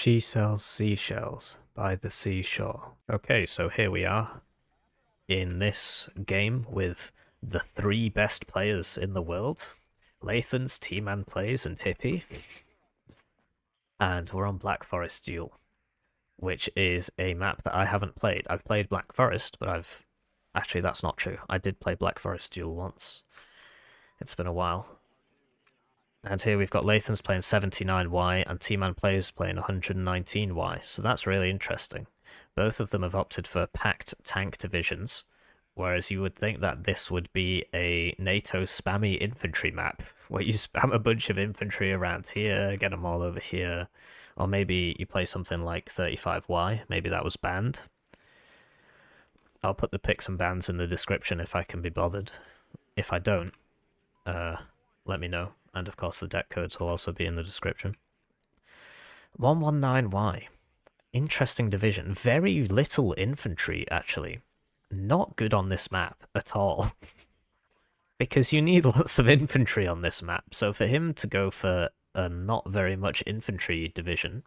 She sells seashells by the seashore. Okay, so here we are in this game with the three best players in the world. Lathans, tmanplays, and Hippie. And we're on Black Forest Duel, which is a map that I haven't played. I've played Black Forest, but I've... Actually, that's not true. I did play Black Forest Duel once. It's been a while. And here we've got Lathans playing 79Y and tmanplays playing 119Y, so that's really interesting. Both of them have opted for packed tank divisions, whereas you would think that this would be a NATO spammy infantry map, where you spam a bunch of infantry around here, get them all over here, or maybe you play something like 35Y, maybe that was banned. I'll put the picks and bans in the description if I can be bothered. If I don't, let me know. And of course the deck codes will also be in the description. 119Y. Interesting division. Very little infantry, actually. Not good on this map at all. Because you need lots of infantry on this map. So for him to go for a not very much infantry division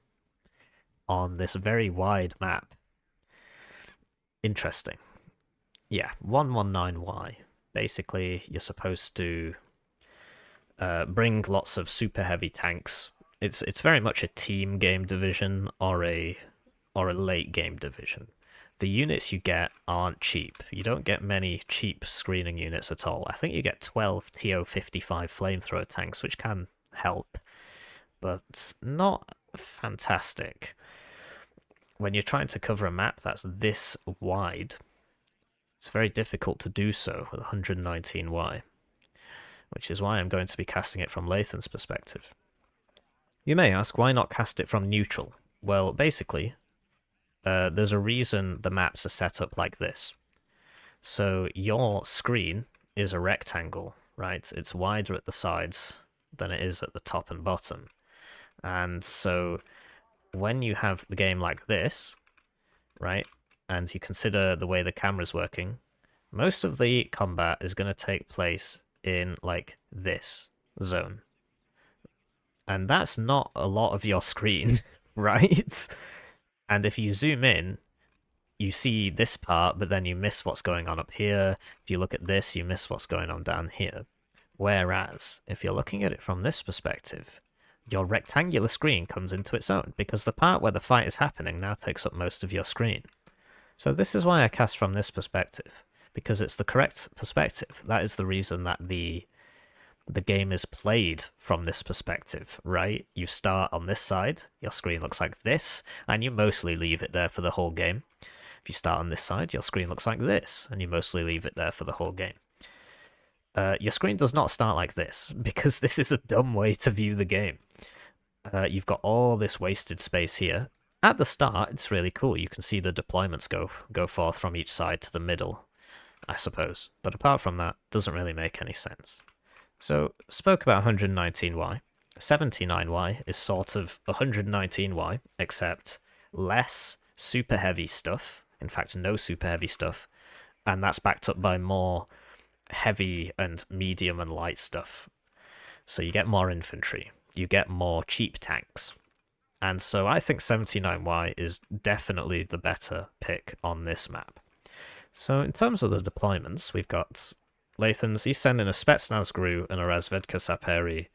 on this very wide map. Interesting. Yeah, 119Y. Basically, you're supposed to bring lots of super heavy tanks. It's very much a team game division or a late game division. The units you get aren't cheap. You don't get many cheap screening units at all. I think you get 12 TO-55 flamethrower tanks, which can help, but not fantastic. When you're trying to cover a map that's this wide, it's very difficult to do so with 119Y. Which is why I'm going to be casting it from Lathan's perspective. You may ask, why not cast it from neutral? Well, basically, there's a reason the maps are set up like this. So your screen is a rectangle, right? It's wider at the sides than it is at the top and bottom. And so when you have the game like this, right, and you consider the way the camera's working, most of the combat is going to take place in like this zone, and that's not a lot of your screen, right? And if you zoom in, you see this part, but then you miss what's going on up here. If you look at this, you miss what's going on down here. Whereas if you're looking at it from this perspective, your rectangular screen comes into its own, because the part where the fight is happening now takes up most of your screen. So this is why I cast from this perspective, because it's the correct perspective. That is the reason that the game is played from this perspective, right? You start on this side, your screen looks like this, and you mostly leave it there for the whole game. If you start on this side, your screen looks like this, and you mostly leave it there for the whole game. Your screen does not start like this, because this is a dumb way to view the game. You've got all this wasted space here. At the start, it's really cool. You can see the deployments go forth from each side to the middle, I suppose. But apart from that, doesn't really make any sense. So, spoke about 119Y. 79Y is sort of 119Y, except less super heavy stuff. In fact, no super heavy stuff. And that's backed up by more heavy and medium and light stuff. So you get more infantry. You get more cheap tanks. And so I think 79Y is definitely the better pick on this map. So in terms of the deployments, we've got Lathans. He's sending a Spetsnaz GRU and a Razvedka Saperi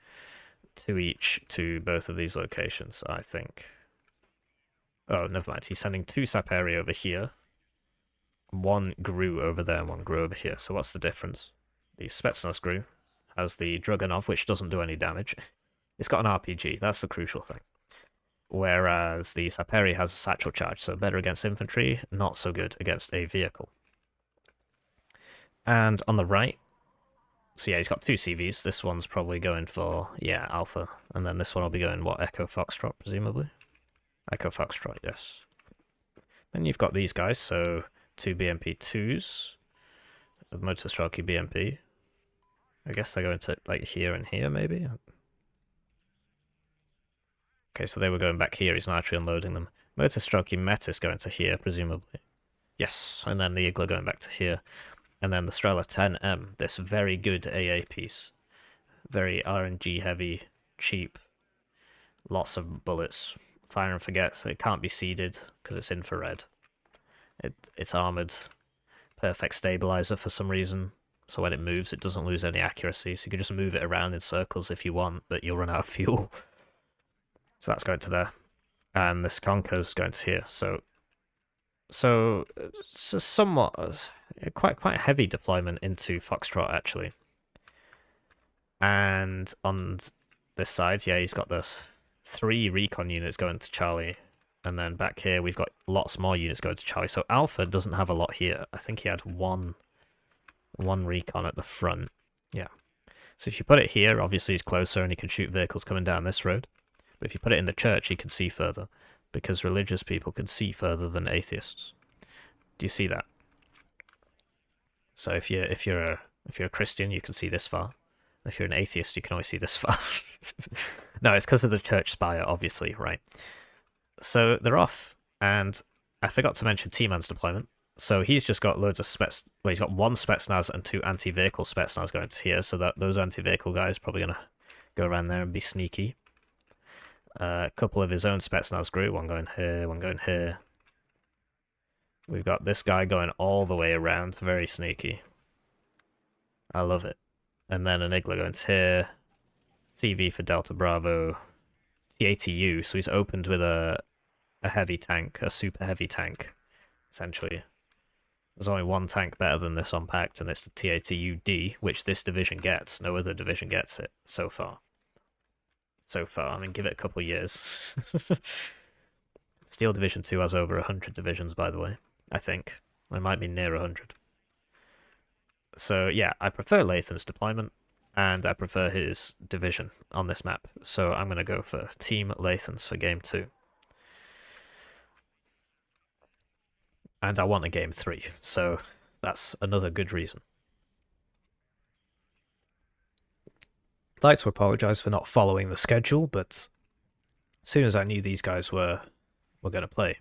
to each to both of these locations, I think. Oh, never mind. He's sending 2 Saperi over here, 1 GRU over there, and 1 GRU over here. So what's the difference? The Spetsnaz GRU has the Dragunov, which doesn't do any damage. It's got an RPG. That's the crucial thing. Whereas the Saperi has a satchel charge, so better against infantry, not so good against a vehicle. And on the right, so yeah, he's got 2 CVs. This one's probably going for, yeah, Alpha. And then this one will be going, what, Echo Foxtrot, presumably? Echo Foxtrot, yes. Then you've got these guys, so 2 BMP2s, a Motostrelky BMP. I guess they're going to, like, here and here, maybe? Okay, so they were going back here. He's not actually unloading them. Motostrelky Metis going to here, presumably. Yes, and then the Igla going back to here. And then the Strela 10M, this very good AA piece. Very RNG heavy, cheap, lots of bullets, fire and forget, so it can't be seeded because it's infrared. It's armored, perfect stabilizer for some reason, so when it moves it doesn't lose any accuracy, so you can just move it around in circles if you want, but you'll run out of fuel. So that's going to there. And this Conker's going to here, so it's a somewhat quite heavy deployment into Foxtrot actually. And on this side, yeah, he's got this 3 recon units going to Charlie, and then back here we've got lots more units going to Charlie. So Alpha doesn't have a lot here. I think he had one recon at the front. Yeah. So if you put it here, obviously he's closer and he can shoot vehicles coming down this road. But if you put it in the church, he can see further, because religious people can see further than atheists. Do you see that? So if you're a Christian, you can see this far. If you're an atheist, you can only see this far. No, it's because of the church spire, obviously, right? So they're off, and I forgot to mention T-Man's deployment. So he's just got loads of he's got 1 Spetsnaz and 2 anti-vehicle Spetsnaz going to here, so that those anti-vehicle guys probably gonna go around there and be sneaky. A couple of his own Spetsnaz group, one going here, one going here. We've got this guy going all the way around, very sneaky. I love it. And then an Igla going to here. CV for Delta Bravo. TATU, so he's opened with a heavy tank, a super heavy tank, essentially. There's only one tank better than this on Pact, and it's the TATU-D, which this division gets. No other division gets it so far. I mean, give it a couple of years. Steel Division 2 has over 100 divisions, by the way, I think. It might be near 100. So, yeah, I prefer Lathan's deployment, and I prefer his division on this map. So I'm going to go for Team Lathans for Game 2. And I want a Game 3, so that's another good reason. I'd like to apologise for not following the schedule, but as soon as I knew these guys were going to play,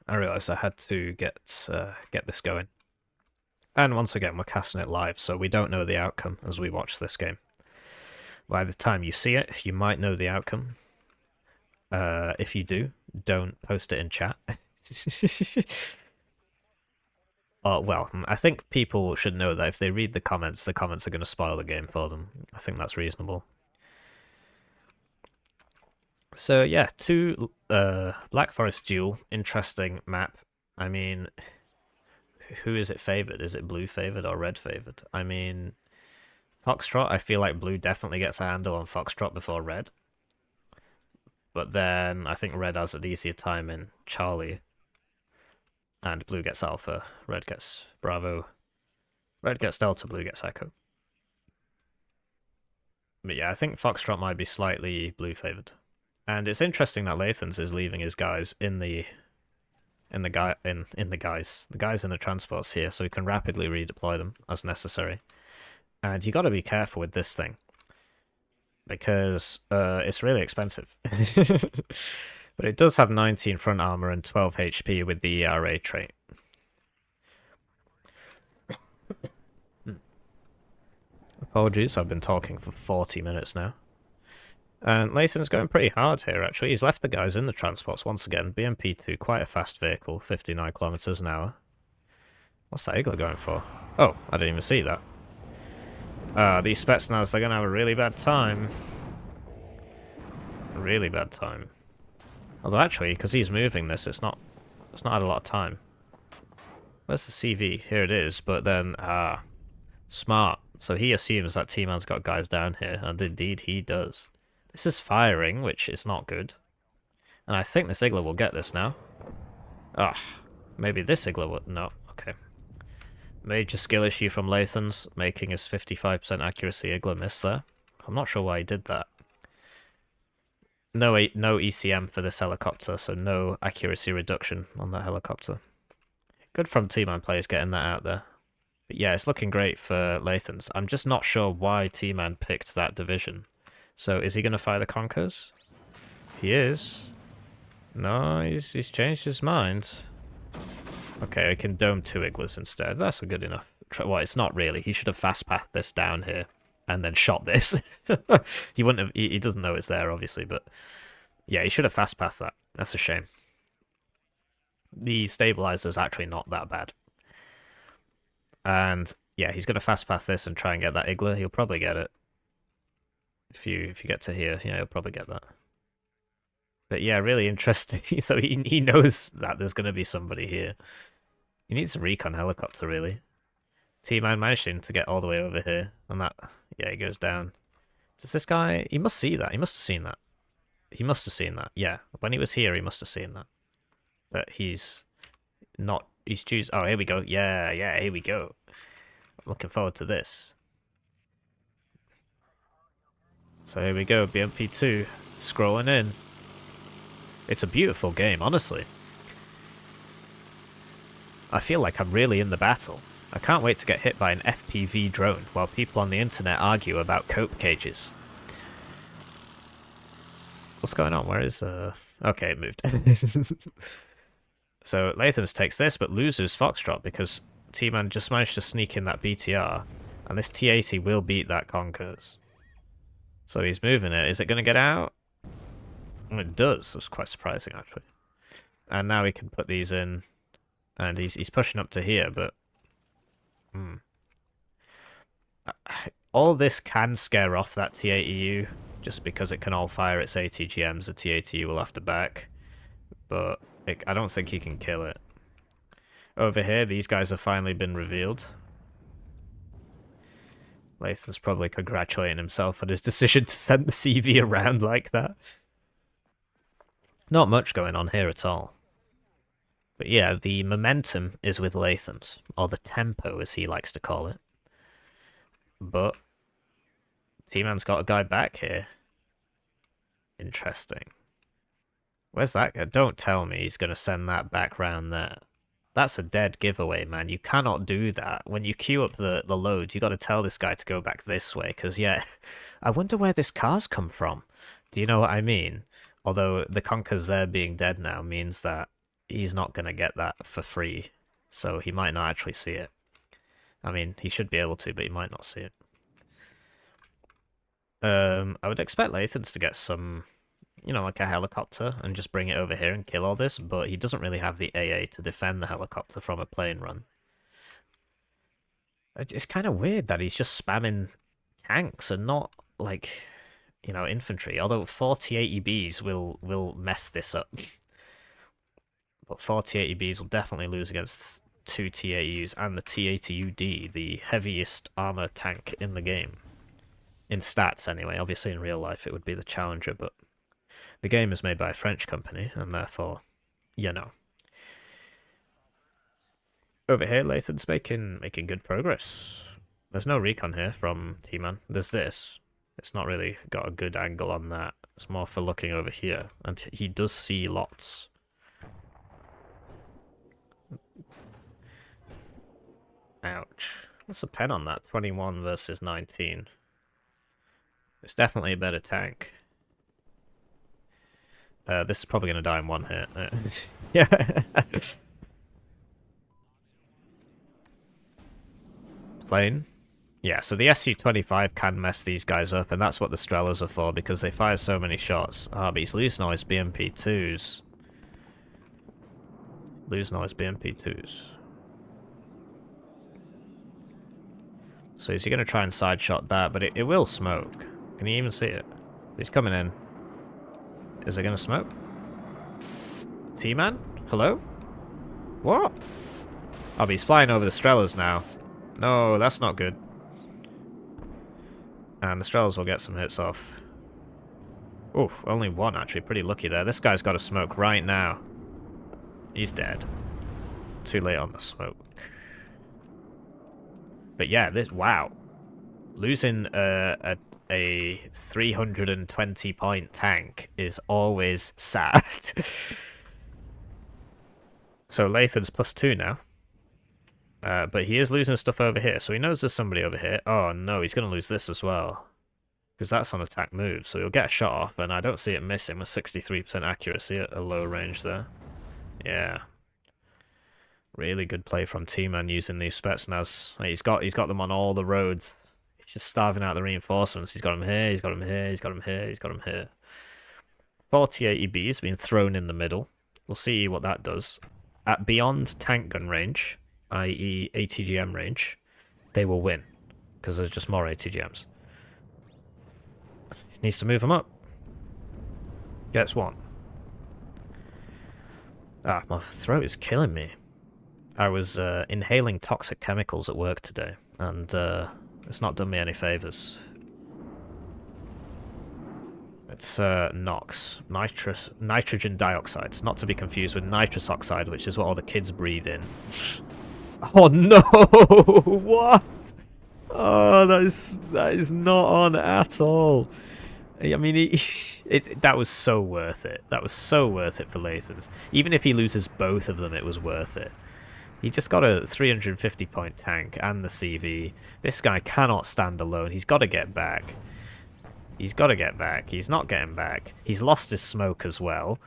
I realised I had to get this going. And once again, we're casting it live, so we don't know the outcome as we watch this game. By the time you see it, you might know the outcome. If you do, don't post it in chat. Well, I think people should know that if they read the comments are going to spoil the game for them. I think that's reasonable. So yeah, 2 Black Forest Duel, interesting map. I mean, who is it favoured? Is it blue favoured or red favoured? I mean, Foxtrot, I feel like blue definitely gets a handle on Foxtrot before red. But then I think red has an easier time in Charlie. And blue gets Alpha, red gets Bravo, red gets Delta, blue gets Echo. But yeah, I think Foxtrot might be slightly blue favoured. And it's interesting that Lathans is leaving his guys in the guys in the transports here, so he can rapidly redeploy them as necessary. And you got to be careful with this thing, because it's really expensive. But it does have 19 front armor and 12 HP with the ERA trait. Apologies, I've been talking for 40 minutes now. And Lathan's going pretty hard here, actually. He's left the guys in the transports once again. BMP-2, quite a fast vehicle, 59 kilometers an hour. What's that Igla going for? Oh, I didn't even see that. These Spetsnaz, they're going to have a really bad time. A really bad time. Although actually, because he's moving this, it's not had a lot of time. Where's the CV? Here it is, but then, smart. So he assumes that T-Man's got guys down here, and indeed he does. This is firing, which is not good. And I think this Igla will get this now. Maybe this Igla will... No, okay. Major skill issue from Lathans, making his 55% accuracy Igla miss there. I'm not sure why he did that. No ECM for this helicopter, so no accuracy reduction on that helicopter. Good from tmanplays getting that out there. But yeah, it's looking great for Lathans. I'm just not sure why T-Man picked that division. So is he going to fire the Conkers? He is. No, he's changed his mind. Okay, I can dome 2 Iglas instead. That's a good enough... Well, it's not really. He should have fast-pathed this down here and then shot this. He wouldn't have... He doesn't know it's there, obviously, but... Yeah, he should have fast passed that. That's a shame. The stabilizer's actually not that bad. And yeah, he's gonna fast pass this and try and get that Igler. He'll probably get it. If you get to here, yeah, he'll probably get that. But yeah, really interesting. So he knows that there's gonna be somebody here. He needs a recon helicopter, really. T-Man managing to get all the way over here, and that, yeah, he goes down. Does this guy, he must see that. He must have seen that. He must have seen that. Yeah, when he was here, he must have seen that. But he's not. He's choosing. Oh, here we go. Yeah, here we go. I'm looking forward to this. So here we go. BMP2 scrolling in. It's a beautiful game, honestly. I feel like I'm really in the battle. I can't wait to get hit by an FPV drone while people on the internet argue about cope cages. What's going on? Where is okay, it moved. So Lathans takes this but loses Foxtrot because T-Man just managed to sneak in that BTR, and this T-80 will beat that Conkers. So he's moving it. Is it going to get out? Well, it does. It was quite surprising, actually. And now he can put these in, and he's pushing up to here, but all this can scare off that T-80U, just because it can all fire its ATGMs. The T-80U will have to back, but I don't think he can kill it. Over here, these guys have finally been revealed. Lathan's probably congratulating himself on his decision to send the CV around like that. Not much going on here at all. But yeah, the momentum is with Lathans, or the tempo as he likes to call it. But T-Man's got a guy back here. Interesting. Where's that guy? Don't tell me he's going to send that back round there. That's a dead giveaway, man. You cannot do that. When you queue up the load, you got to tell this guy to go back this way, because, yeah, I wonder where this car's come from. Do you know what I mean? Although the Conkers there being dead now means that he's not going to get that for free, so he might not actually see it. I mean, he should be able to, but he might not see it. I would expect Lathans to get some, you know, like a helicopter and just bring it over here and kill all this, but he doesn't really have the AA to defend the helicopter from a plane run. It's kind of weird that he's just spamming tanks and not, like, you know, infantry, although 4080Bs will mess this up. But 4080Bs will definitely lose against 2 T-80Us and the T-80UD, the heaviest armor tank in the game. In stats, anyway. Obviously, in real life, it would be the Challenger, but the game is made by a French company, and therefore, you know. Over here, Lathan's making good progress. There's no recon here from T-Man. There's this. It's not really got a good angle on that. It's more for looking over here, and he does see lots. Ouch. What's the pen on that? 21 versus 19. It's definitely a better tank. This is probably going to die in one hit. Yeah. Plane. Yeah, so the Su-25 can mess these guys up, and that's what the Strelas are for, because they fire so many shots. Ah, but he's losing all his BMP-2s. Losing all his BMP-2s. So is he going to try and side shot that? But it will smoke. Can you even see it? He's coming in. Is it going to smoke? T-Man? Hello? What? Oh, but he's flying over the Strelas now. No, that's not good. And the Strelas will get some hits off. Oof, only one actually. Pretty lucky there. This guy's got to smoke right now. He's dead. Too late on the smoke. But yeah, this, wow. Losing a 320 point tank is always sad. So Lathan's +2 now. But he is losing stuff over here, so he knows there's somebody over here. Oh no, he's going to lose this as well. Because that's on attack move, so he'll get a shot off, and I don't see it missing with 63% accuracy at a low range there. Yeah. Really good play from T-Man using these Spetsnaz. He's got them on all the roads. He's just starving out the reinforcements. He's got them here, he's got them here, he's got them here, he's got them here. 40 AEB has been thrown in the middle. We'll see what that does. At beyond tank gun range, i.e. ATGM range, they will win. Because there's just more ATGMs. He needs to move them up. Gets one. Ah, my throat is killing me. I was inhaling toxic chemicals at work today, and it's not done me any favours. It's NOx, nitrogen dioxide. It's not to be confused with nitrous oxide, which is what all the kids breathe in. Oh no! What? Oh, that is not on at all. I mean, that was so worth it. That was so worth it for Lathans. Even if he loses both of them, it was worth it. He just got a 350-point tank and the CV. This guy cannot stand alone. He's got to get back. He's got to get back. He's not getting back. He's lost his smoke as well.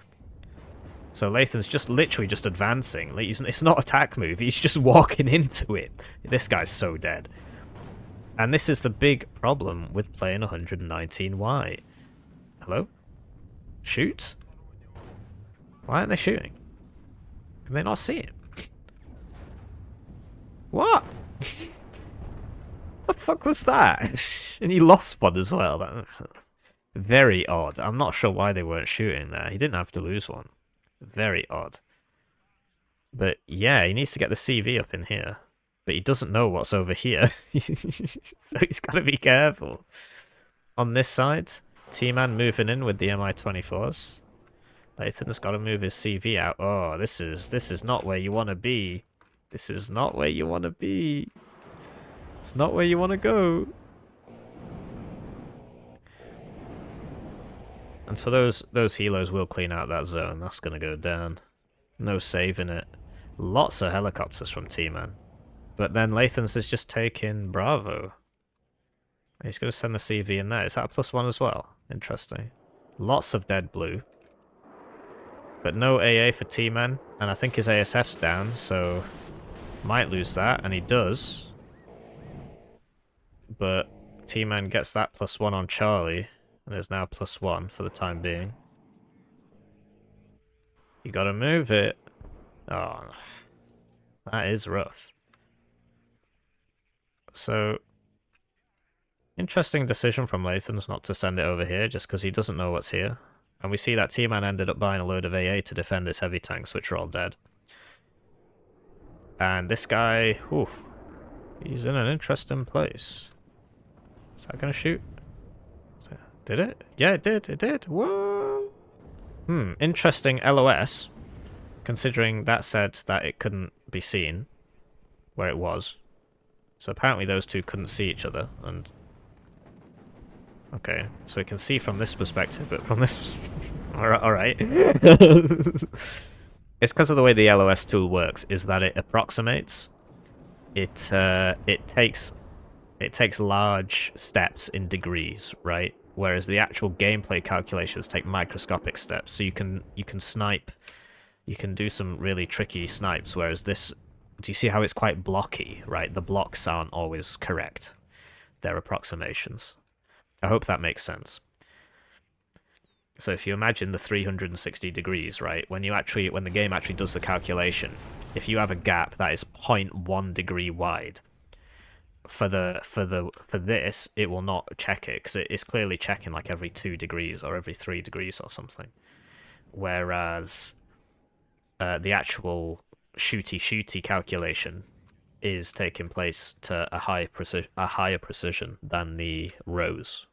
So Lathan's just literally just advancing. It's not attack move. He's just walking into it. This guy's so dead. And this is the big problem with playing 119Y. Hello? Shoot? Why aren't they shooting? Can they not see him? What? The fuck was that? And he lost one as well. Very odd. I'm not sure why they weren't shooting there. He didn't have to lose one. Very odd. But yeah, he needs to get the CV up in here. But he doesn't know what's over here. So he's got to be careful. On this side, T-Man moving in with the MI-24s. Lathan's got to move his CV out. Oh, this is not where you want to be. This is not where you want to be. It's not where you want to go. And so those helos will clean out that zone. That's going to go down. No saving it. Lots of helicopters from T-Man. But then Lathans is just taking Bravo. He's going to send the CV in there. Is that a +1 as well? Interesting. Lots of dead blue. But no AA for T-Man. And I think his ASF's down, so might lose that. And he does. But T-Man gets that +1 on Charlie. And there's now +1 for the time being. You gotta move it. Oh, that is rough. So, interesting decision from Lathans not to send it over here just because he doesn't know what's here. And we see that T-Man ended up buying a load of AA to defend his heavy tanks, which are all dead. And this guy, oof, he's in an interesting place. Is that gonna shoot? Did it? Yeah, it did. It did. Whoa. Interesting LOS, considering that said that it couldn't be seen where it was. So apparently those two couldn't see each other, and okay, so we can see from this perspective, but from this, all right. It's because of the way the LOS tool works, is that it approximates. It takes large steps in degrees, right? Whereas the actual gameplay calculations take microscopic steps. So you can snipe, you can do some really tricky snipes. Whereas this, do you see how it's quite blocky, right? The blocks aren't always correct. They're approximations. I hope that makes sense. So if you imagine the 360 degrees, right? When the game actually does the calculation, if you have a gap that is 0.1 degree wide, for this, it will not check it because it's clearly checking like every 2 degrees or every 3 degrees or something. Whereas the actual shooty calculation is taking place to a higher precision than the rows.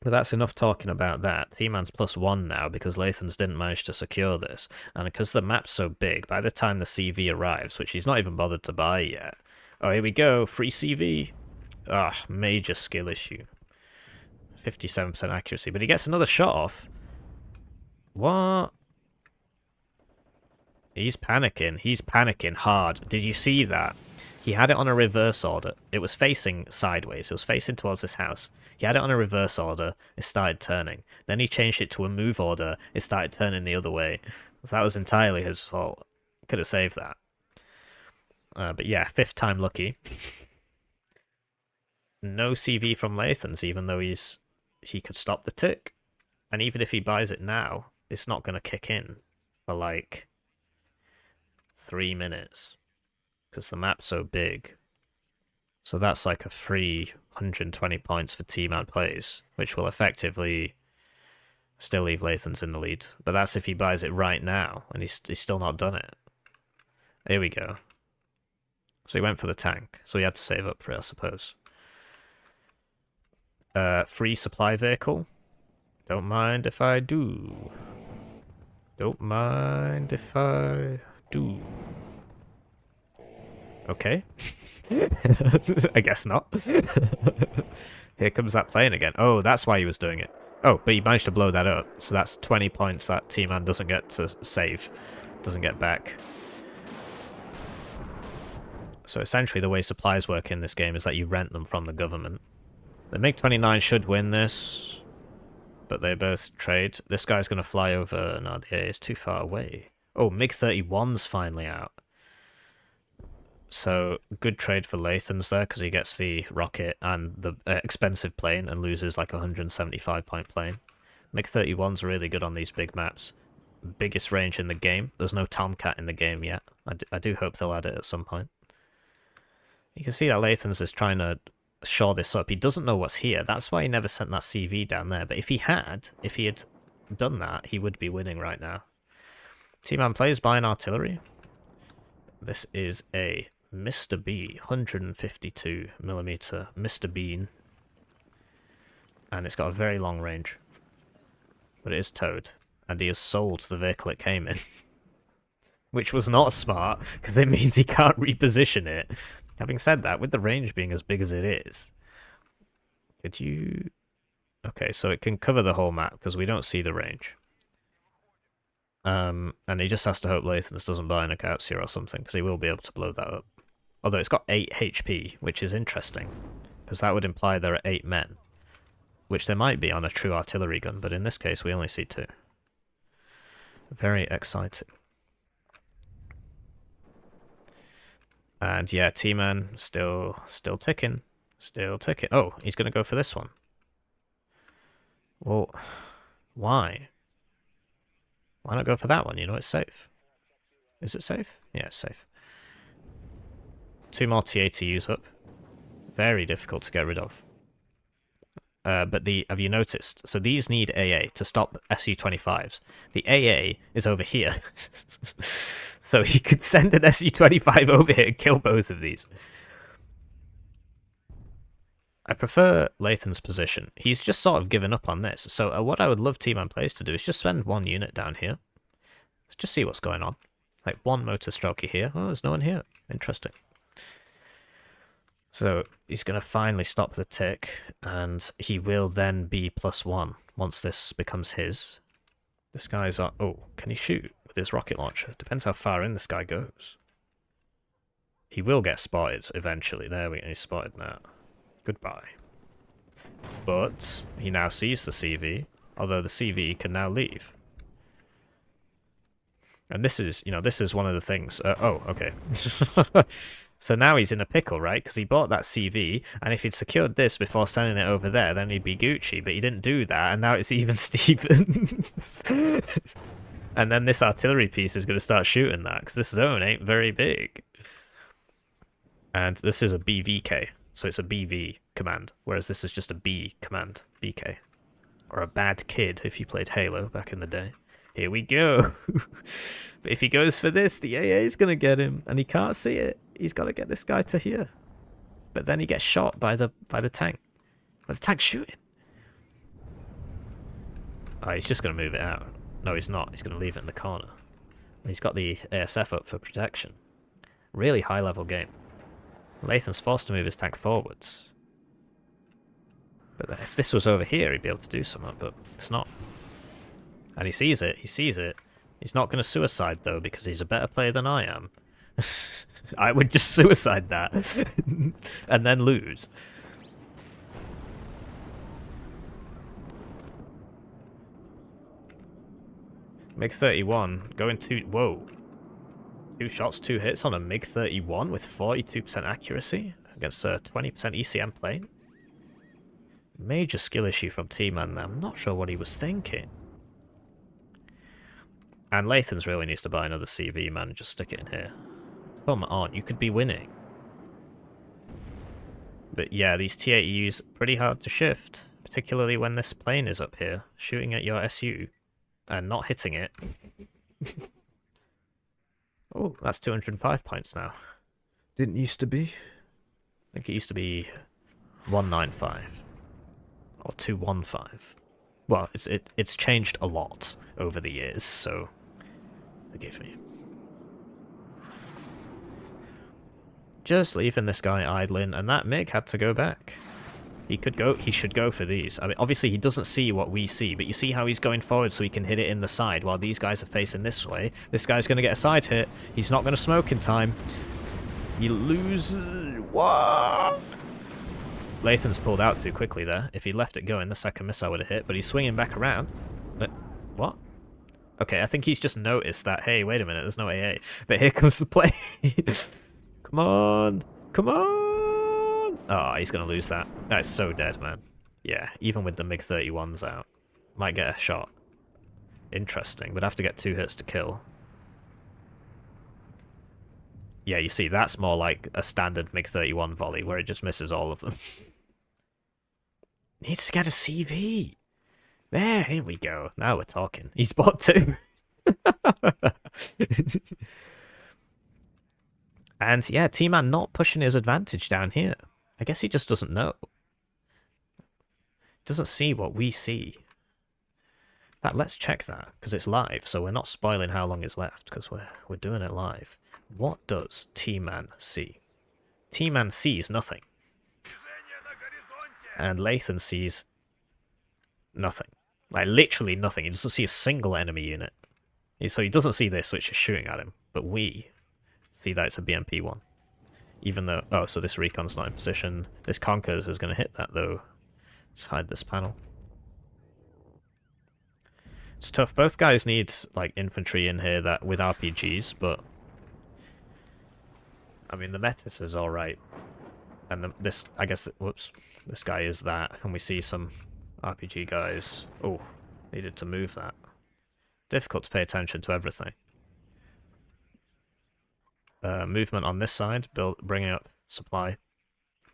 But that's enough talking about that. T-Man's +1 now because Lathans didn't manage to secure this. And because the map's so big, by the time the CV arrives, which he's not even bothered to buy yet... Oh, here we go. Free CV. Ah, major skill issue. 57% accuracy. But he gets another shot off. What? He's panicking. He's panicking hard. Did you see that? He had it on a reverse order. It was facing sideways. It was facing towards this house. He had it on a reverse order. It started turning. Then he changed it to a move order. It started turning the other way. That was entirely his fault. Could have saved that. But yeah, 5th time lucky. No CV from Lathans, even though he could stop the tick. And even if he buys it now, it's not going to kick in for like 3 minutes because the map's so big. So that's like a free 120 points for tmanplays, which will effectively still leave Lathans in the lead. But that's if he buys it right now, and he's still not done it. Here we go. So he went for the tank, so he had to save up for it, I suppose. Free supply vehicle. Don't mind if I do. Don't mind if I do. Okay. I guess not. Here comes that plane again. Oh, that's why he was doing it. Oh, but he managed to blow that up. So that's 20 points that T-Man doesn't get to save. Doesn't get back. So essentially the way supplies work in this game is that you rent them from the government. The MiG-29 should win this, but they both trade. This guy's going to fly over. No, the A is too far away. Oh, MiG-31's finally out. So, good trade for Lathans there, because he gets the rocket and the expensive plane and loses like a 175 point plane. MiG-31's really good on these big maps. Biggest range in the game. There's no Tomcat in the game yet. I do hope they'll add it at some point. You can see that Lathans is trying to shore this up. He doesn't know what's here. That's why he never sent that CV down there. But if he had done that, he would be winning right now. T-Man plays buying artillery. This is a Mr. B, 152mm Mr. Bean. And it's got a very long range. But it is towed. And he has sold the vehicle it came in. Which was not smart, because it means he can't reposition it. Having said that, with the range being as big as it is, could you... Okay, so it can cover the whole map, because we don't see the range. And he just has to hope Lathans doesn't buy an Accounts here or something, because he will be able to blow that up. Although it's got 8 HP, which is interesting, because that would imply there are 8 men. Which there might be on a true artillery gun, but in this case we only see 2. Very exciting. And yeah, T-Man still ticking. Still ticking. Oh, he's going to go for this one. Well, why? Why not go for that one? You know, it's safe. Is it safe? Yeah, it's safe. 2 more TATUs up. Very difficult to get rid of. But have you noticed? So these need AA to stop SU-25s. The AA is over here. So he could send an SU-25 over here and kill both of these. I prefer Lathan's position. He's just sort of given up on this. So what I would love T-Man Plays to do is just send 1 unit down here. Let's just see what's going on. Like 1 motor stroker here. Oh, there's no one here. Interesting. So he's going to finally stop the tick, and he will then be +1 once this becomes his. This guy's... Oh, can he shoot with his rocket launcher? Depends how far in this guy goes. He will get spotted eventually. There we go, he's spotted now. Goodbye. But he now sees the CV, although the CV can now leave. And this is, you know, this is one of the things... oh, okay. So now he's in a pickle, right? Because he bought that CV, and if he'd secured this before sending it over there, then he'd be Gucci, but he didn't do that, and now it's even Stevens. And then this artillery piece is going to start shooting that, because this zone ain't very big. And this is a BVK, so it's a BV command, whereas this is just a B command, BK. Or a bad kid, if you played Halo back in the day. Here we go. But if he goes for this, the AA is going to get him, and he can't see it. He's got to get this guy to here. But then he gets shot by the tank. But the tank's shooting. Oh, he's just going to move it out. No, he's not. He's going to leave it in the corner. He's got the ASF up for protection. Really high-level game. Lathan's forced to move his tank forwards. But if this was over here, he'd be able to do something, but it's not. And he sees it. He sees it. He's not going to suicide, though, because he's a better player than I am. I would just suicide that. And then lose. MiG-31 going to... Whoa. 2 shots, 2 hits on a MiG-31 with 42% accuracy against a 20% ECM plane. Major skill issue from T-Man there. I'm not sure what he was thinking. And Lathans really needs to buy another CV, man, and just stick it in here. Come on, you could be winning. But yeah, these T-80Us pretty hard to shift, particularly when this plane is up here, shooting at your SU, and not hitting it. Oh, that's 205 points now. Didn't used to be. I think it used to be 195. Or 215. Well, it's changed a lot over the years, so forgive me. Just leaving this guy idling, and that MiG had to go back. He should go for these. I mean, obviously he doesn't see what we see, but you see how he's going forward so he can hit it in the side while these guys are facing this way. This guy's going to get a side hit. He's not going to smoke in time. You lose. What? Lathans pulled out too quickly there. If he left it going, the second missile would have hit, but he's swinging back around. But, what? Okay, I think he's just noticed that, hey, wait a minute, there's no AA. But here comes the plane. Come on! Come on! Oh, he's gonna lose that. That's so dead, man. Yeah, even with the MiG-31s out. Might get a shot. Interesting, but have to get 2 hits to kill. Yeah, you see, that's more like a standard MiG-31 volley, where it just misses all of them. Needs to get a CV! There, here we go. Now we're talking. He's bought 2! And yeah, T-Man not pushing his advantage down here. I guess he just doesn't know. Doesn't see what we see. In fact, let's check that, because it's live, so we're not spoiling how long is left, because we're doing it live. What does T-Man see? T-Man sees nothing. And Lathan sees nothing. Like, literally nothing. He doesn't see a single enemy unit. So he doesn't see this, which is shooting at him, but we see that it's a BMP-1. Even though... Oh, so this recon's not in position. This Conkers is going to hit that, though. Let's hide this panel. It's tough. Both guys need, like, infantry in here that with RPGs, but... I mean, the Metis is alright. And this... I guess... Whoops. This guy is that. And we see some RPG guys. Oh, needed to move that. Difficult to pay attention to everything. Movement on this side, bringing up supply.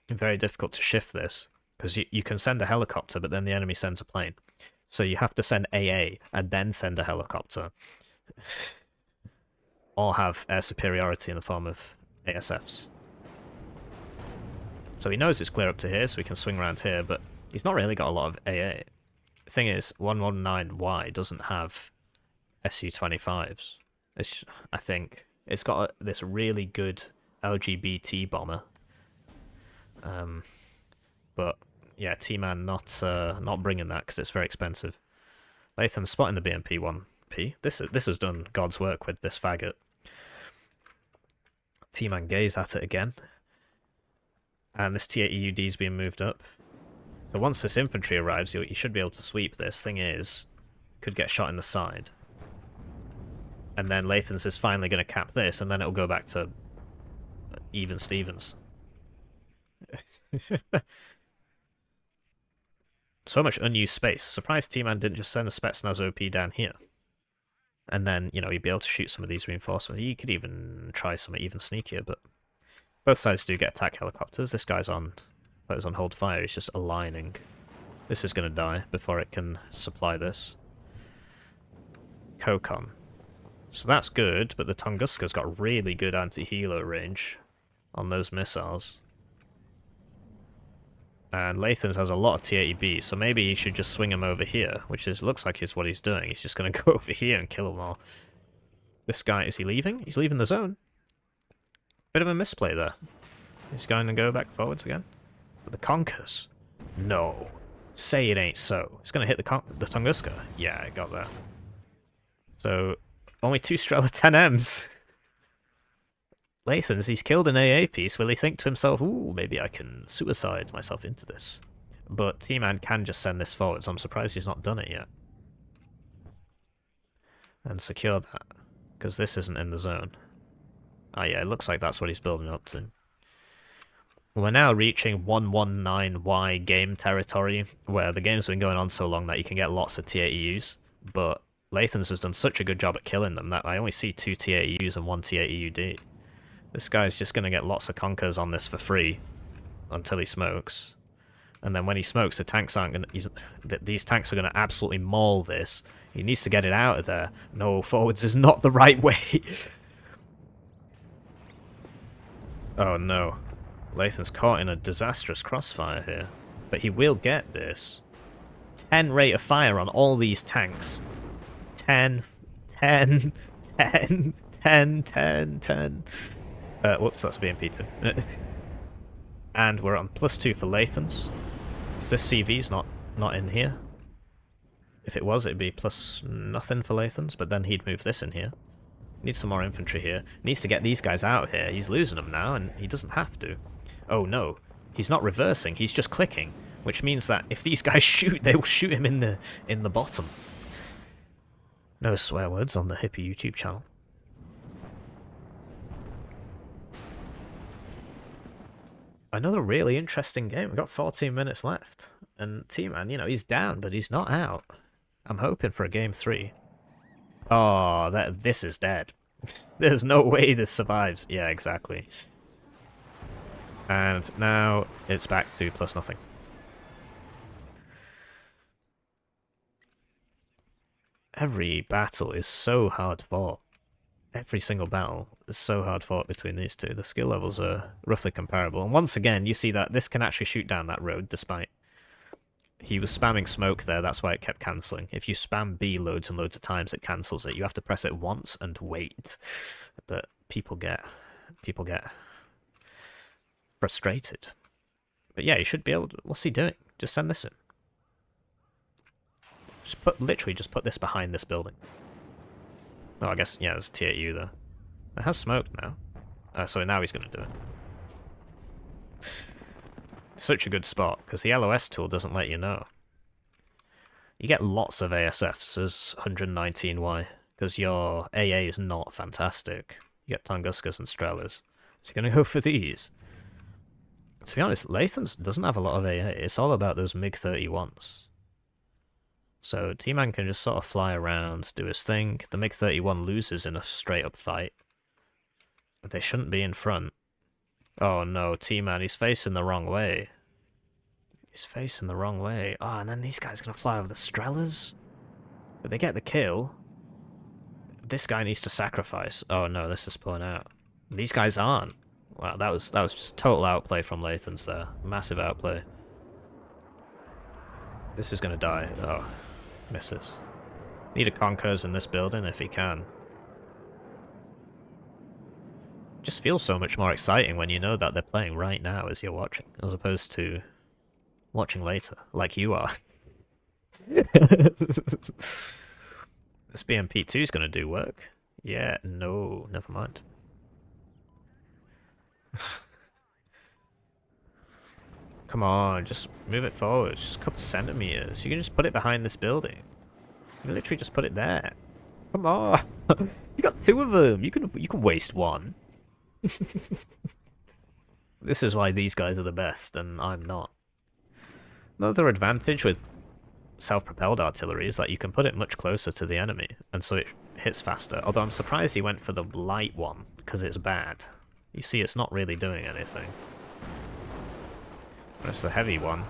Very difficult to shift this, because you can send a helicopter, but then the enemy sends a plane. So you have to send AA, and then send a helicopter. Or have air superiority in the form of ASFs. So he knows it's clear up to here, so we can swing around here, but he's not really got a lot of AA. The thing is, 119Y doesn't have Su-25s. I think... It's got this really good LGBT bomber. But yeah, T-Man not bringing that because it's very expensive. Latham spotting the BMP-1P. This has done God's work with this faggot. T-Man gaze at it again. And this T-80UD is being moved up. So once this infantry arrives, you should be able to sweep this. Thing is, could get shot in the side. And then Lathans is finally going to cap this, and then it'll go back to even Stevens. So much unused space. Surprised T-Man didn't just send a Spetsnaz OP down here. And then, you know, you'd be able to shoot some of these reinforcements. You could even try something even sneakier, but both sides do get attack helicopters. This guy's on... I thought it was on hold fire. He's just aligning. This is going to die before it can supply this. Kokon. So that's good, but the Tunguska's got really good anti-helo range on those missiles. And Lathans has a lot of T-80B, so maybe he should just swing him over here, which looks like is what he's doing. He's just going to go over here and kill them all. This guy, is he leaving? He's leaving the zone. Bit of a misplay there. He's going to go back forwards again. But the Conkers? No. Say it ain't so. He's going to hit the Tunguska. Yeah, I got that. So... Only 2 Strela 10Ms. Lathans, he's killed an AA piece. Will he think to himself, ooh, maybe I can suicide myself into this? But T-Man can just send this forward, so I'm surprised he's not done it yet. And secure that, because this isn't in the zone. Ah yeah, it looks like that's what he's building up to. We're now reaching 119Y game territory, where the game's been going on so long that you can get lots of T80Us, but Lathans has done such a good job at killing them that I only see 2 T80Us and 1 T80UD. This guy's just going to get lots of conkers on this for free until he smokes. And then when he smokes, the tanks aren't going to... These tanks are going to absolutely maul this. He needs to get it out of there. No, forwards is not the right way. Oh no. Lathan's caught in a disastrous crossfire here. But he will get this. 10 rate of fire on all these tanks. 10, 10, 10, 10, 10, 10. Whoops, that's BMP2. And we're on +2 for Lathans. So this CV's not in here. If it was, it'd be plus nothing for Lathans, but then he'd move this in here. Needs some more infantry here. Needs to get these guys out here. He's losing them now, and he doesn't have to. Oh no, he's not reversing, he's just clicking, which means that if these guys shoot, they will shoot him in the bottom. No swear words on the Hippie YouTube channel. Another really interesting game. We've got 14 minutes left. And T-Man, you know, he's down, but he's not out. I'm hoping for a game 3. Oh, this is dead. There's no way this survives. Yeah, exactly. And now it's back to plus nothing. Every battle is so hard fought. Every single battle is so hard fought between these two. The skill levels are roughly comparable. And once again, you see that this can actually shoot down that road, despite... He was spamming smoke there, that's why it kept cancelling. If you spam B loads and loads of times, it cancels it. You have to press it once and wait. But people get frustrated. But yeah, he should be able to... What's he doing? Just send this in. Literally just put this behind this building. Oh, I guess, yeah, there's a T8U there. It has smoked now. So now he's going to do it. Such a good spot, because the LOS tool doesn't let you know. You get lots of ASFs as 119Y, because your AA is not fantastic. You get Tunguskas and Strelas. So you're going to go for these. To be honest, Lathans doesn't have a lot of AA. It's all about those MiG-31s. So T-Man can just sort of fly around, do his thing. The MiG-31 loses in a straight-up fight. They shouldn't be in front. Oh no, T-Man, he's facing the wrong way. He's facing the wrong way. Oh, and then these guys are going to fly over the Strelas? But they get the kill. This guy needs to sacrifice. Oh no, this is pulling out. These guys aren't. Wow, that was just total outplay from Lathans there. Massive outplay. This is going to die. Oh, misses. Need a Conkers in this building if he can. Just feels so much more exciting when you know that they're playing right now as you're watching, as opposed to watching later, like you are. This BMP2 is going to do work. Yeah, no, never mind. Come on, just move it forward. Just a couple centimeters. You can just put it behind this building. You can literally just put it there. Come on. You got 2 of them. You can waste 1. This is why these guys are the best, and I'm not. Another advantage with self-propelled artillery is that you can put it much closer to the enemy, and so it hits faster. Although I'm surprised he went for the light one, because it's bad. You see, it's not really doing anything. Whereas the heavy one,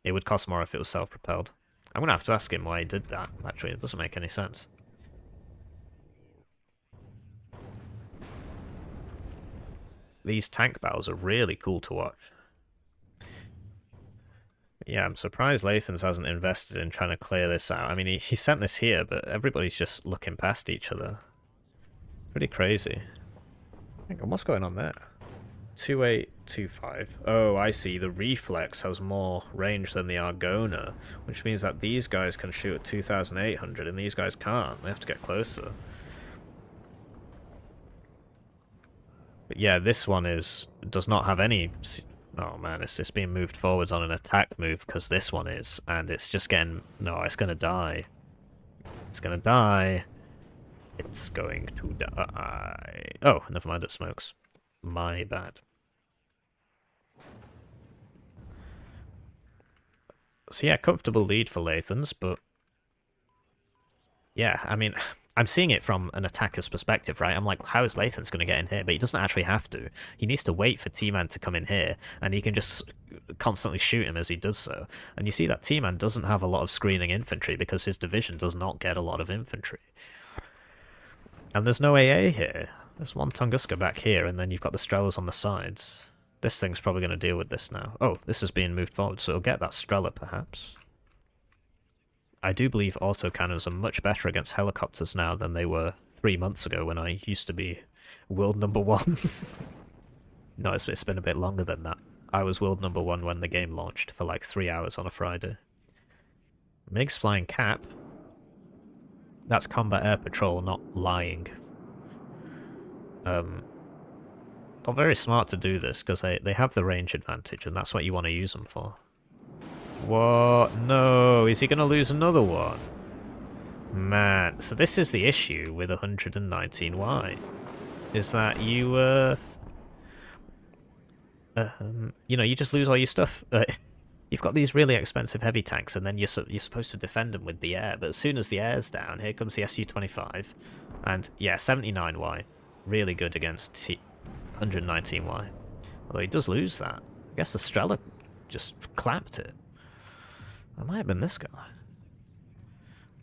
it would cost more if it was self-propelled. I'm going to have to ask him why he did that, actually. It doesn't make any sense. These tank battles are really cool to watch. Yeah, I'm surprised Lathans hasn't invested in trying to clear this out. I mean, he sent this here, but everybody's just looking past each other. Pretty crazy. Hang on, what's going on there? 2825. Oh, I see. The Reflex has more range than the Argona, which means that these guys can shoot at 2,800 and these guys can't. They have to get closer. But yeah, this one does not have any... Oh man, it's being moved forwards on an attack move because this one is, and it's just getting... No, it's going to die. It's going to die. It's going to die. Oh, never mind, it smokes. My bad. So yeah, comfortable lead for Lathans, but yeah, I mean, I'm seeing it from an attacker's perspective, right? I'm like, how is Lathans going to get in here? But he doesn't actually have to. He needs to wait for T-Man to come in here, and he can just constantly shoot him as he does so. And you see that T-Man doesn't have a lot of screening infantry because his division does not get a lot of infantry. And there's no AA here. There's one Tunguska back here, and then you've got the Strellas on the sides. This thing's probably going to deal with this now. Oh, this is being moved forward, so it'll get that Strela, perhaps. I do believe autocannons are much better against helicopters now than they were 3 months ago when I used to be world number 1. No, it's been a bit longer than that. I was world number 1 when the game launched for like 3 hours on a Friday. MiG's flying cap. That's combat air patrol, not lying. Not very smart to do this, because they have the range advantage, and that's what you want to use them for. What? No, is he going to lose another one? Man, so this is the issue with 119Y. Is that you, you know, you just lose all your stuff. You've got these really expensive heavy tanks, and then you're supposed to defend them with the air, but as soon as the air's down, here comes the Su-25. And, yeah, 79Y. Really good against 119Y. Although he does lose that. I guess the Strela just clapped it. That might have been this guy.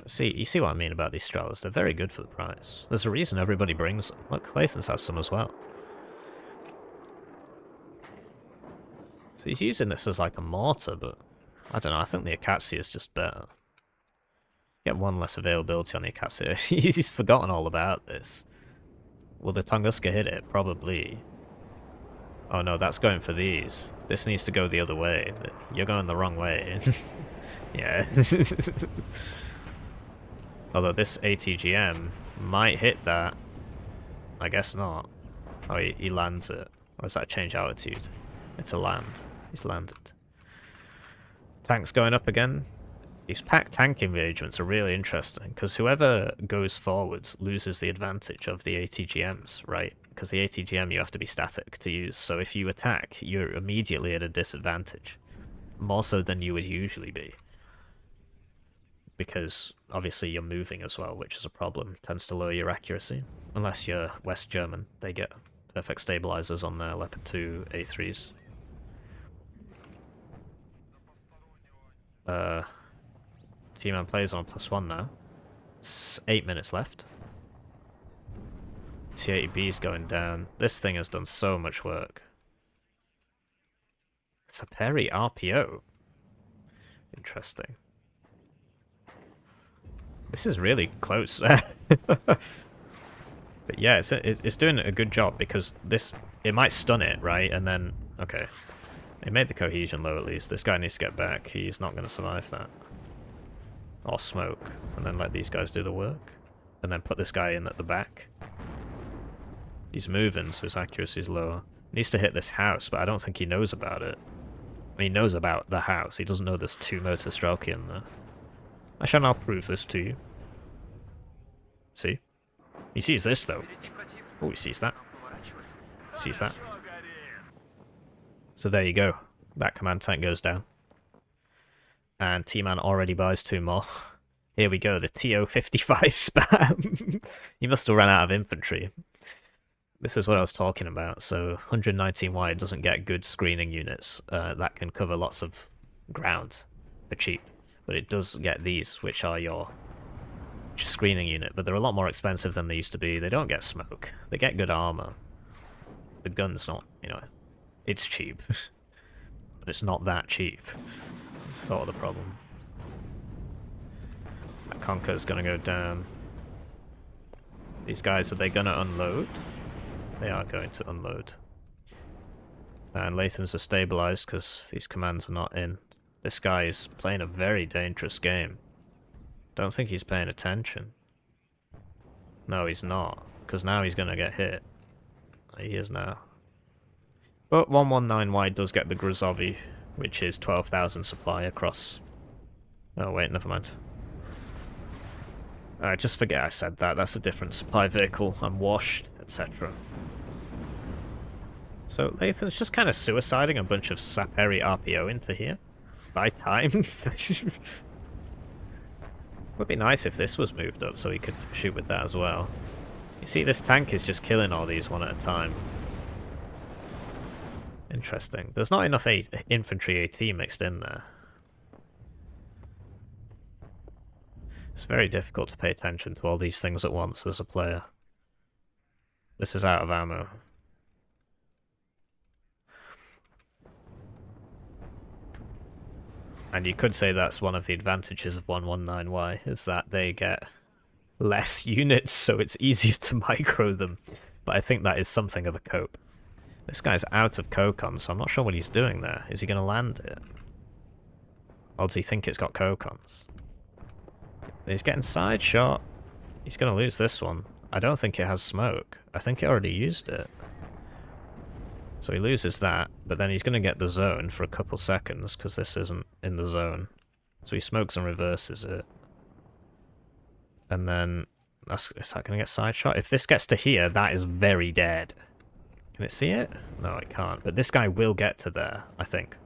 See, you see what I mean about these Strellas? They're very good for the price. There's a reason everybody brings them. Look, Lathans has some as well. So he's using this as like a mortar, but I don't know, I think the Akatsuya is just better. Get one less availability on the Akatsuya. He's forgotten all about this. Will the Tunguska hit it? Probably. Oh no, that's going for these. This needs to go the other way. You're going the wrong way. Yeah. Although this ATGM might hit that. I guess not. Oh, he lands it. Or is that change altitude? It's a land. He's landed. Tanks going up again. These packed tank engagements are really interesting, because whoever goes forwards loses the advantage of the ATGMs, right? Because the ATGM you have to be static to use, so if you attack, you're immediately at a disadvantage. More so than you would usually be. Because, obviously, you're moving as well, which is a problem. Tends to lower your accuracy. Unless you're West German, they get perfect stabilizers on their Leopard 2 A3s. tmanplays on +1 now. It's 8 minutes left. T80B is going down. This thing has done so much work. It's a Perry RPO. Interesting. This is really close. But yeah, it's doing a good job, because it might stun it, right? And then, okay. It made the cohesion low at least. This guy needs to get back. He's not going to survive that. Or smoke. And then let these guys do the work. And then put this guy in at the back. He's moving, so his accuracy is lower. Needs to hit this house, but I don't think he knows about it. I mean, he knows about the house. He doesn't know there's 2 motor Strelki in there. I shall now prove this to you. See? He sees this, though. Oh, he sees that. He sees that. So there you go. That command tank goes down. And T-Man already buys 2 more. Here we go, the TO-55 spam. He must have run out of infantry. This is what I was talking about. So 119Y doesn't get good screening units that can cover lots of ground for cheap. But it does get these, which are your screening unit. But they're a lot more expensive than they used to be. They don't get smoke. They get good armor. The gun's not, you know, it's cheap. But it's not that cheap. It's sort of the problem. That Conqueror's gonna go down. These guys, are they gonna unload? They are going to unload. And Lathans are stabilized because these commands are not in. This guy is playing a very dangerous game. Don't think he's paying attention. No, he's not. Because now he's going to get hit. He is now. But 119Y does get the Gruzovi, which is 12,000 supply across... Oh wait, never mind. Just forget I said that. That's a different supply vehicle. I'm washed, etc. So Lathan's just kind of suiciding a bunch of Saperi RPO into here. By time. Would be nice if this was moved up so he could shoot with that as well. You see, this tank is just killing all these one at a time. Interesting. There's not enough infantry AT mixed in there. It's very difficult to pay attention to all these things at once as a player. This is out of ammo. And you could say that's one of the advantages of 119Y, is that they get less units, so it's easier to micro them. But I think that is something of a cope. This guy's out of Kokon, so I'm not sure what he's doing there. Is he going to land it? Or does he think it's got Kokons? He's getting side shot. He's going to lose this one. I don't think it has smoke. I think it already used it. So he loses that, but then he's going to get the zone for a couple seconds, because this isn't in the zone. So he smokes and reverses it. And then, is that going to get side shot? If this gets to here, that is very dead. Can it see it? No, it can't. But this guy will get to there, I think.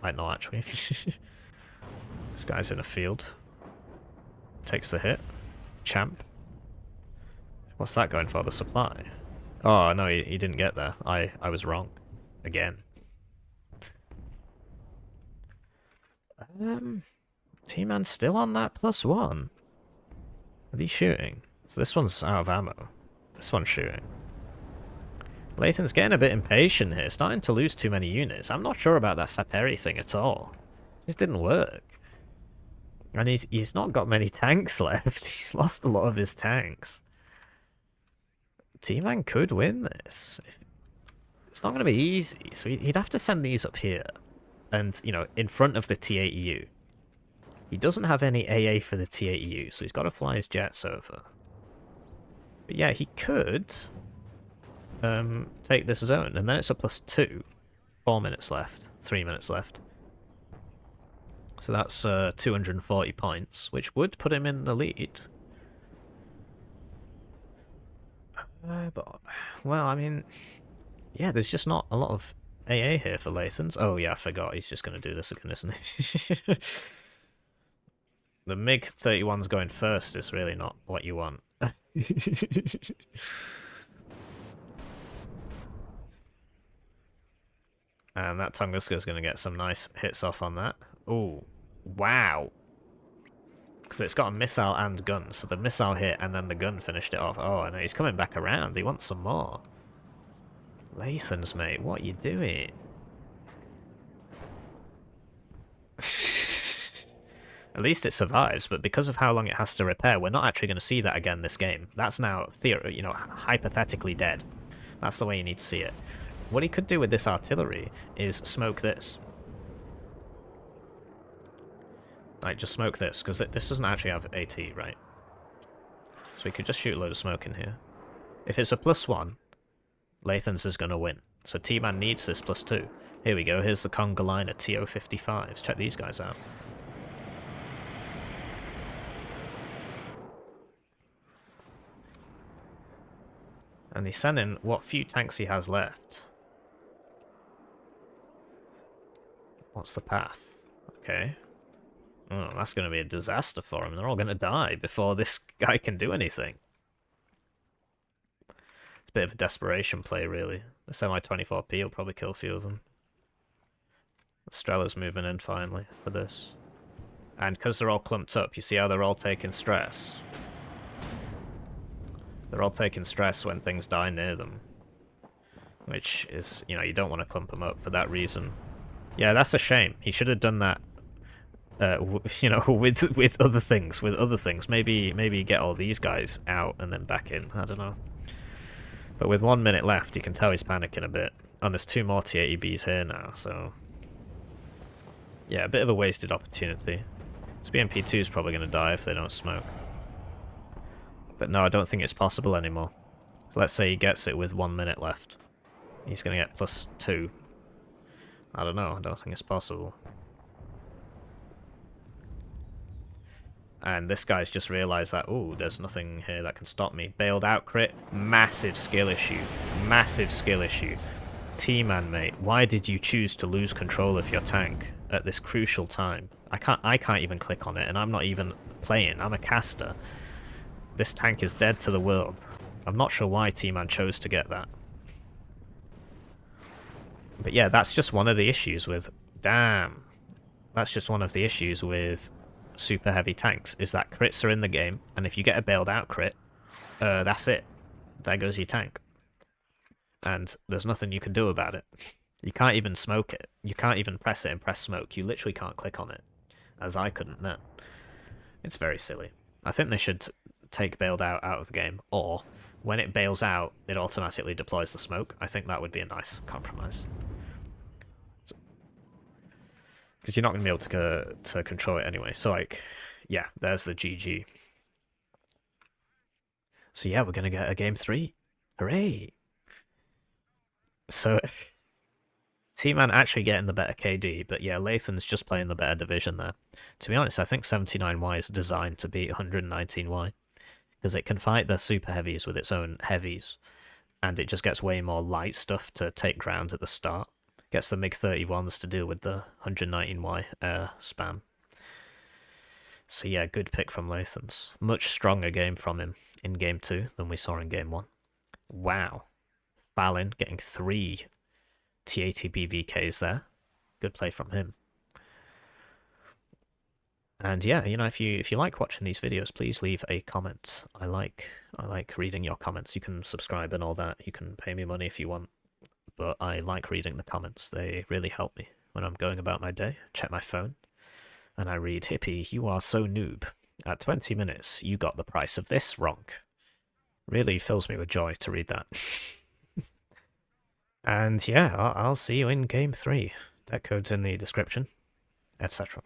Might not, actually. This guy's in a field. Takes the hit. Champ. What's that going for? The supply? Oh, no, he didn't get there. I was wrong. Again. T-Man's still on that +1. Are they shooting? So this one's out of ammo. This one's shooting. Lathan's getting a bit impatient here, starting to lose too many units. I'm not sure about that Saperi thing at all. This didn't work. And he's not got many tanks left. He's lost a lot of his tanks. T-Man could win this. It's not going to be easy, so he'd have to send these up here. And, you know, in front of the T-80U. He doesn't have any AA for the T-80U, so he's got to fly his jets over. But yeah, he could take this zone, and then it's a +2. 4 minutes left. 3 minutes left. So that's 240 points, which would put him in the lead. But, well, I mean, yeah, there's just not a lot of AA here for Lathans. Oh, yeah, I forgot. He's just going to do this again, isn't he? The MiG-31's going first is really not what you want. And that Tunguska's going to get some nice hits off on that. Ooh, wow. Because it's got a missile and gun, so the missile hit and then the gun finished it off. Oh, no, he's coming back around. He wants some more. Lathans, mate, what are you doing? At least it survives, but because of how long it has to repair, we're not actually going to see that again this game. That's now, hypothetically dead. That's the way you need to see it. What he could do with this artillery is smoke this. Like, just smoke this, because this doesn't actually have AT, right? So we could just shoot a load of smoke in here. If it's a +1, Lathans is going to win. So T-Man needs this +2. Here we go, here's the Congolina TO-55s. Check these guys out. And he's sending what few tanks he has left. What's the path? Okay. Oh, that's going to be a disaster for him. They're all going to die before this guy can do anything. It's a bit of a desperation play, really. The Semi-24P will probably kill a few of them. Strella's moving in, finally, for this. And because they're all clumped up, you see how they're all taking stress? They're all taking stress when things die near them. Which is, you don't want to clump them up for that reason. Yeah, that's a shame. He should have done that, with other things. Maybe get all these guys out and then back in. I don't know. But with 1 minute left, you can tell he's panicking a bit. And there's 2 more T-80Bs here now, so... Yeah, a bit of a wasted opportunity. This BMP-2 is probably going to die if they don't smoke. But no, I don't think it's possible anymore. So let's say he gets it with 1 minute left. He's going to get +2. I don't know, I don't think it's possible. And this guy's just realised that, ooh, there's nothing here that can stop me. Bailed out crit, massive skill issue. Massive skill issue. T-Man, mate, why did you choose to lose control of your tank at this crucial time? I can't even click on it, and I'm not even playing. I'm a caster. This tank is dead to the world. I'm not sure why T-Man chose to get that. But yeah, that's just one of the issues with... Damn. That's just one of the issues with super heavy tanks, is that crits are in the game, and if you get a bailed out crit, that's it. There goes your tank. And there's nothing you can do about it. You can't even smoke it. You can't even press it and press smoke. You literally can't click on it, as I couldn't then. It's very silly. I think they should take bailed out of the game, or when it bails out, it automatically deploys the smoke. I think that would be a nice compromise. Because you're not going to be able to control it anyway. So, like, yeah, there's the GG. So, yeah, we're going to get a game 3. Hooray! So, T-Man actually getting the better KD, but yeah, Lathans just playing the better division there. To be honest, I think 79Y is designed to beat 119Y, because it can fight the super heavies with its own heavies, and it just gets way more light stuff to take ground at the start. Gets the MiG-31s to deal with the 119Y spam. So yeah, good pick from Lathans. Much stronger game from him in Game 2 than we saw in Game 1. Wow. Fallon getting 3 TATB VKs there. Good play from him. And yeah, you know, if you like watching these videos, please leave a comment. I like reading your comments. You can subscribe and all that. You can pay me money if you want. But I like reading the comments. They really help me when I'm going about my day. Check my phone. And I read, Hippie, you are so noob. At 20 minutes, you got the price of this wrong. Really fills me with joy to read that. And yeah, I'll see you in Game 3. Deck code's in the description, etc.